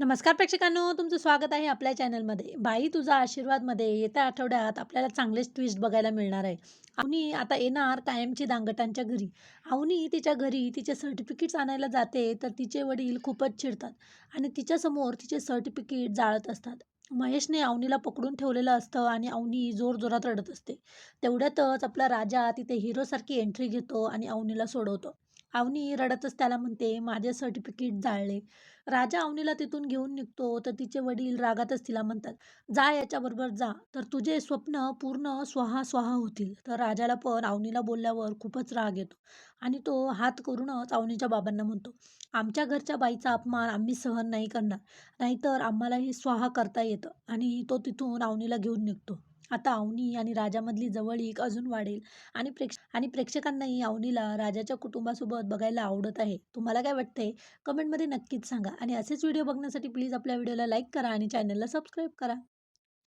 नमस्कार प्रेक्षकांनो, तुमचं स्वागत आहे आपल्या चॅनलमध्ये. बाई तुझा आशीर्वादमध्ये येत्या आठवड्यात आपल्याला चांगलेच ट्विस्ट बघायला मिळणार आहे. अवनी आता येणार कायमची दांगटांच्या घरी. अवनी तिच्या घरी तिचे सर्टिफिकेट्स आणायला जाते, तर तिचे वडील खूपच चिडतात आणि तिच्यासमोर तिचे सर्टिफिकेट जाळत असतात. महेशने अवनीला पकडून ठेवलेलं असतं आणि अवनी जोरजोरात रडत असते. तेवढ्यातच आपला राजा तिथे हिरोसारखी एंट्री घेतो आणि अवनीला सोडवतो. अवनी रडतच त्याला म्हणते, "माझे सर्टिफिकेट जाळले." राजा अवनीला तिथून घेऊन निघतो, तर तिचे वडील रागातच तिला म्हणतात, "जा याच्याबरोबर जा, तर तुझे स्वप्न पूर्ण स्वाहा-स्वाहा होतील." तर राजाला पण अवनीला बोलल्यावर खूपच राग येतो आणि तो हात करूनच अवनीच्या बाबांना म्हणतो, "आमच्या घरच्या बाईचा अपमान आम्ही सहन नाही करणार, नाहीतर आम्हालाही स्वाहा करता येतं." आणि तो तिथून अवनीला घेऊन निघतो. आता अवनी आणि राजामधली जवळीक अजून वाढेल आणि प्रेक्षकांनाही अवनीला राजाच्या कुटुंबासोबत बघायला आवडत आहे. तुम्हाला काय वाटतंय? कमेंटमध्ये नक्कीच सांगा आणि असेच व्हिडिओ बघण्यासाठी प्लीज आपल्या व्हिडिओला लाईक करा आणि चॅनलला सबस्क्राईब करा.